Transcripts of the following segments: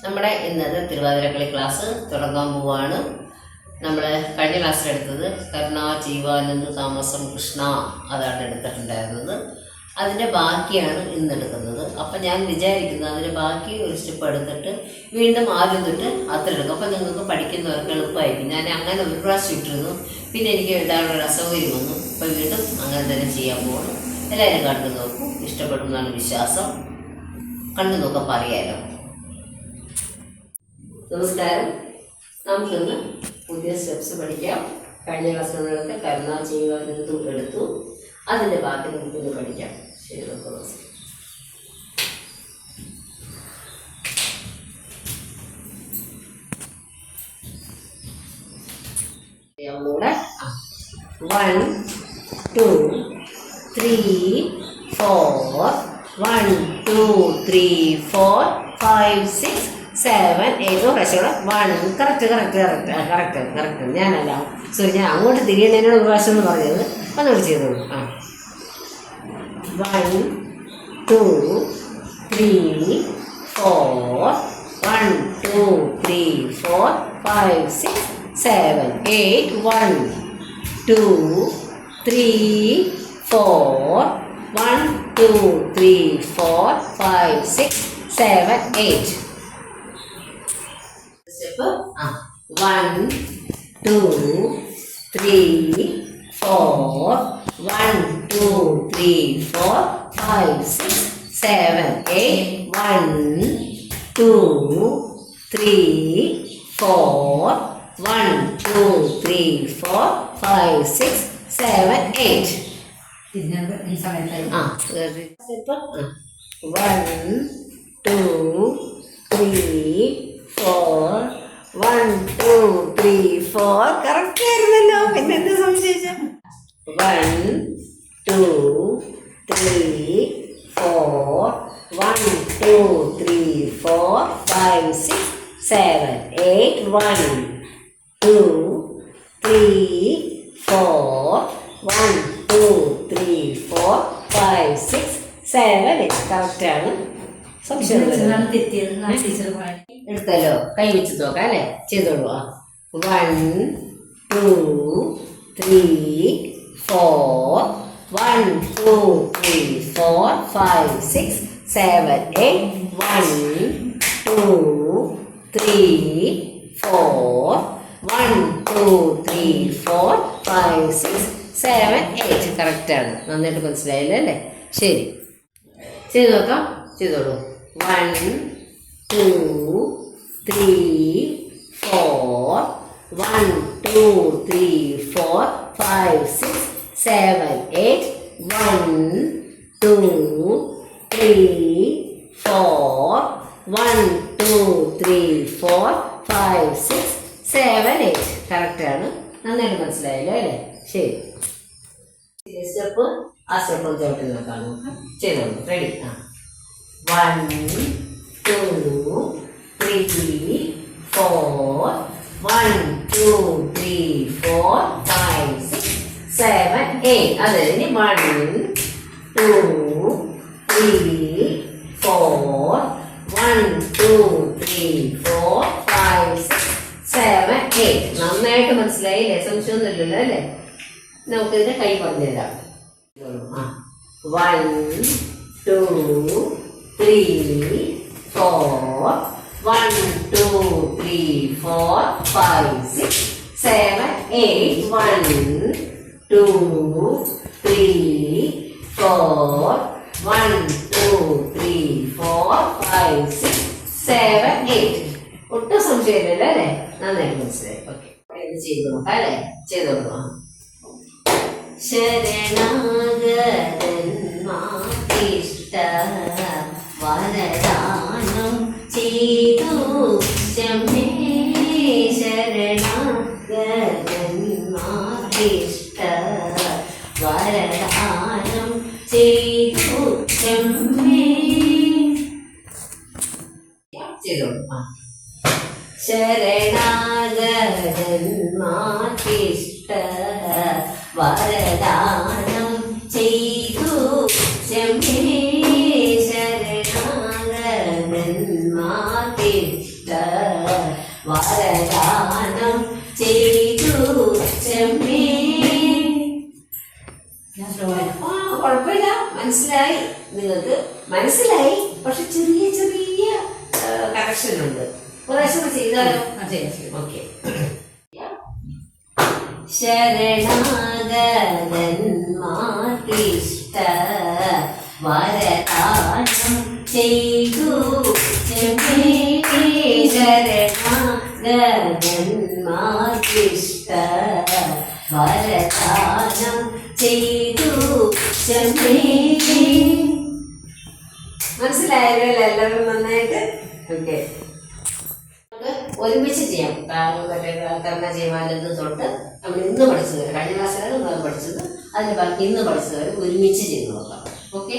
നമ്മുടെ ഇന്നത്തെ തിരുവാതിരക്കളി ക്ലാസ് തുടങ്ങാൻ പോവാണ്. നമ്മൾ കഴിഞ്ഞ ക്ലാസ്സിലെടുത്തത് കരുണ, ജീവാനന്ദ്, താമസം, കൃഷ്ണ അതാണ് എടുത്തിട്ടുണ്ടായിരുന്നത്. അതിൻ്റെ ബാക്കിയാണ് ഇന്നെടുക്കുന്നത്. അപ്പം ഞാൻ വിചാരിക്കുന്നത് അതിൻ്റെ ബാക്കി ഒരു സ്റ്റെപ്പ് എടുത്തിട്ട് വീണ്ടും ആദ്യം തൊട്ട് അത്ര എടുക്കും. അപ്പം നിങ്ങൾക്ക് പഠിക്കുന്നവർക്ക് എളുപ്പമായിരിക്കും. ഞാൻ അങ്ങനെ ഒരു പ്രാവശ്യം ഇട്ടിരുന്നു, പിന്നെ എനിക്ക് എഴുതാനുള്ള അസൗകര്യം വന്നു. അപ്പം വീണ്ടും അങ്ങനെ തന്നെ ചെയ്യാൻ പോകുന്നു. എല്ലാവരും കണ്ടു നോക്കും, ഇഷ്ടപ്പെടുന്നതാണ് വിശ്വാസം. കണ്ടു നോക്കാൻ പറയാലോ. നമസ്കാരം. നമുക്കിന്ന് പുതിയ സ്റ്റെപ്സ് പഠിക്കാം. കഴിഞ്ഞ ക്ലാസ്സിലൊക്കെ കരുണ, ജീവാനന്ദ് എടുത്തു. അതിൻ്റെ ബാക്കി നമുക്കിന്ന് പഠിക്കാം. ശരി, നമുക്ക് ഒന്നുകൂടെ 1 2 3 4 1 2 3 4 5 6 7 8 പ്രാവശ്യം 1 കറക്റ്റ് ഞാനല്ല, സോറി, ഞാൻ അങ്ങോട്ട് തിരിയുന്നതിനോട് ഒരു പ്രാവശ്യം എന്ന് പറഞ്ഞത്. ഒന്നുകൂടി ചെയ്തോളൂ. 1 2 3 4 1 2 3 4 5 6 7 8 1 2 3 4 1 2 3 4 5 6 7 8. സ്റ്റെപ്പ് 1 2 3 4 1 2 3 4 5 6 7 8 1 2 3 4 1 2 3 4 5 6 7 8. സ്റ്റെപ്പ് 1 2 3 4 1 2 3 4. കറക്റ്റ് ആയിരുന്നല്ലോ. പിന്നെ എന്താ സംശയിച്ച? 1 2 3 4 1 2 3 4 5 6 7 8 1 2 3 4 1 2 3 4 5 6 7 8. കറക്റ്റാണ്. സംശയം എടുത്തല്ലോ. കൈ വെച്ച് നോക്കാം അല്ലേ? ചെയ്തോളൂ. 1 2 3 4 1 2 3 4 5 6 7 8 1 2 3 4 1 2 3 4 5 6 7 8. കറക്റ്റാണ്. നന്നായിട്ട് മനസ്സിലായില്ലേ അല്ലേ? ശരി, ചെയ്ത് നോക്കാം. ചെയ്തോളൂ. 1 2 3 4 1 2 3 4 5 6 7 8 1 2 3 4 1 2 3 4 5 6 7 8. കറക്റ്റാണ്. നന്നായിട്ട് മനസ്സിലായല്ലോ അല്ലേ? ശരി, സ്റ്റെപ്പ് ആ സ്റ്റെപ്പ് ഒന്ന് ചവിട്ടി നോക്കാം. ചെയ്തോളൂ. റെഡി? 1 2 3 4 1 2 3 4 5 6 7 8. അത് കഴിഞ്ഞ് 1 2 3 4 1 2 3 4 5 6 7 8. നന്നായിട്ട് മനസ്സിലായില്ലേ? സംശയമൊന്നുമില്ലല്ലോ അല്ലേ? നമുക്കിതിന്റെ കൈ പറഞ്ഞു തരാം. 1 2 3 4 1 2 3 4 5 6 7 8 1 2 3 4 1 2 3 4 5 6 7 8. ഒട്ടും സംശയമില്ലല്ലോ അല്ലേ? നന്നായിട്ട് മനസ്സിലായി. ഓക്കെ, ഇത് ചെയ്തു നോക്കാം അല്ലേ? ചെയ്തോളൂ. ശരണാഗതന്മാർക്കിഷ്ട വരദാനം ചെയ്തു ശമേ. ശരണാഗതന്മാർക്കിഷ്ട വരദാനം ചെയ്തു ശമേ. ചെയ്തോളൂ. ശരണാഗതന്മാർക്കിഷ്ട വരദാനം ചെയ്തു ശമേ. ശരണാഗതന്മാർക്കിഷ്ട വരദാനം ചെയ്തു ചെമ്മേ. കുഴപ്പമില്ല, മനസ്സിലായി, നിങ്ങൾക്ക് മനസ്സിലായി. പക്ഷെ ചെറിയ ചെറിയ കറക്ഷൻ ഉണ്ട്. കുറേശ്ശെ ചെയ്താലോ? ഓക്കെ. ശരണാഗതന്മാർക്കിഷ്ട വരദാനം ചെയ്തു ചെമ്മേ. ശരണാഗതന്മാർക്കിഷ്ട വരദാനം ചെയ്തു ചെമ്മേ. മനസ്സിലായല്ലോ എല്ലാവരും നന്നായിട്ട്? ഓക്കെ, ഒരുമിച്ച് ചെയ്യാം. മറ്റേ കർണ ജീവാനന്ദ തൊട്ട് നമ്മൾ ഇന്ന് പഠിച്ചത് വരെ, കഴിഞ്ഞ ക്ലാസ്സിലാണ് നമ്മൾ പഠിച്ചത്, അതിന് ബാക്കി ഇന്ന് പഠിച്ചത് വരെ ഒരുമിച്ച് ചെയ്ത് നോക്കാം. ഓക്കെ,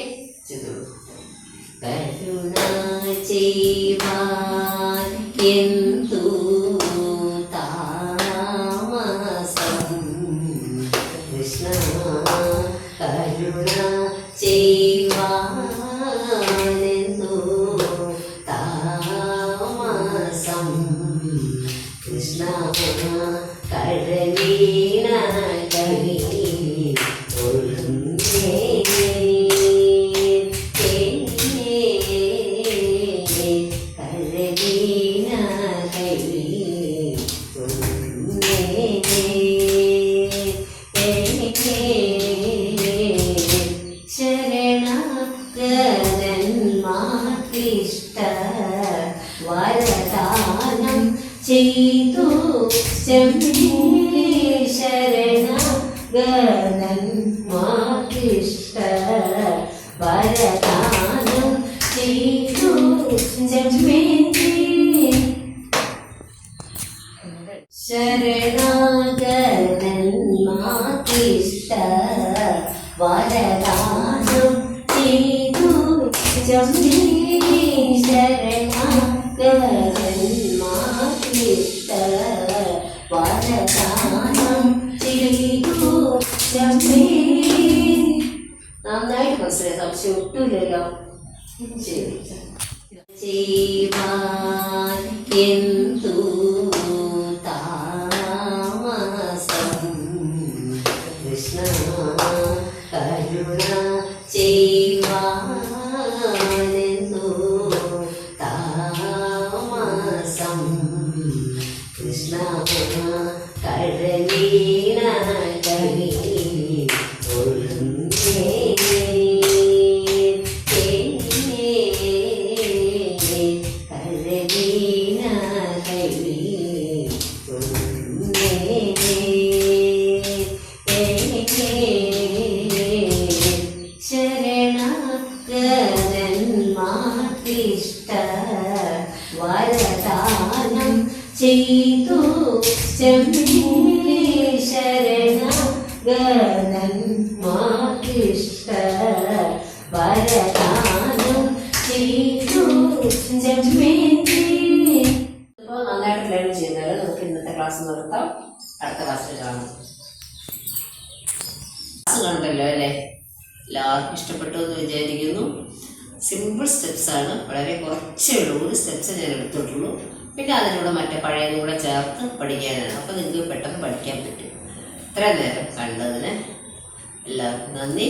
ചെയ്തോളൂ. കരുണ ചെയ്യുവാൻ എന്തു താമസം കൃഷ്ണ, കരുണ ചെയ്യുവാനെന്തു താമസം കൃഷ്ണ, കഴവീണ കവി ഒഴുന്നേ. കഴവീണ കവി ഒഴുന്നേ. ശരണാഗതന്മാർക്കിഷ്ട വരദാനം ചെയ്തു ചെമ്മേ. ശരണാഗതന്മാർക്കിഷ്ട വരദാനം ചെയ്തു ചെമ്മേ. ശരണാഗതന്മാർക്കിഷ്ട വരദാനം ചെയ്തു ചെമ്മേ. ശരണാഗതന്മാർക്കിഷ്ട വരദാനം ചെയ്തു ചെമ്മേ. നന്നായിട്ട് മനസ്സിലായി, സംശയം ഒട്ടുമില്ലല്ലോ. ശരി. ചെയ്യുവാൻ എന്തു താമസം കൃഷ്ണ, കരുണ ചെയ്യുവാനെന്തു താമസം കൃഷ്ണ, കഴവീണ കവി ഒഴുന്നേ. കഴവീണ കവി ഒഴുന്നേ. ശരണാഗതന്മാർക്കിഷ്ട വരദാനം ചെയ്തു ചെമ്മേ. ശരണാഗതന്മാർക്കിഷ്ട വരദാനം ചെയ്തു ചെമ്മേ. ഇപ്പോൾ നന്നായിട്ട് ലേൺ ചെയ്യുന്നത് നമുക്ക് ഇന്നത്തെ ക്ലാസ് നിർത്താം. അടുത്ത ക്ലാസ്സിൽ കാണാം. ക്ലാസ് കണ്ടല്ലോ അല്ലേ? എല്ലാവർക്കും ഇഷ്ടപ്പെട്ടു എന്ന് വിചാരിക്കുന്നു. സിമ്പിൾ സ്റ്റെപ്സാണ്, വളരെ കുറച്ചേ ഉള്ളൂ. ഒരു സ്റ്റെപ്സ് ഞാൻ എടുത്തിട്ടുള്ളൂ. പിന്നെ അതിലൂടെ മറ്റേ പഴയതും കൂടെ ചേർത്ത് പഠിക്കാനാണ്. അപ്പോൾ നിങ്ങൾക്ക് പെട്ടെന്ന് പഠിക്കാൻ പറ്റും. ഇത്രയും നേരം കണ്ടതിന് എല്ലാവർക്കും നന്ദി.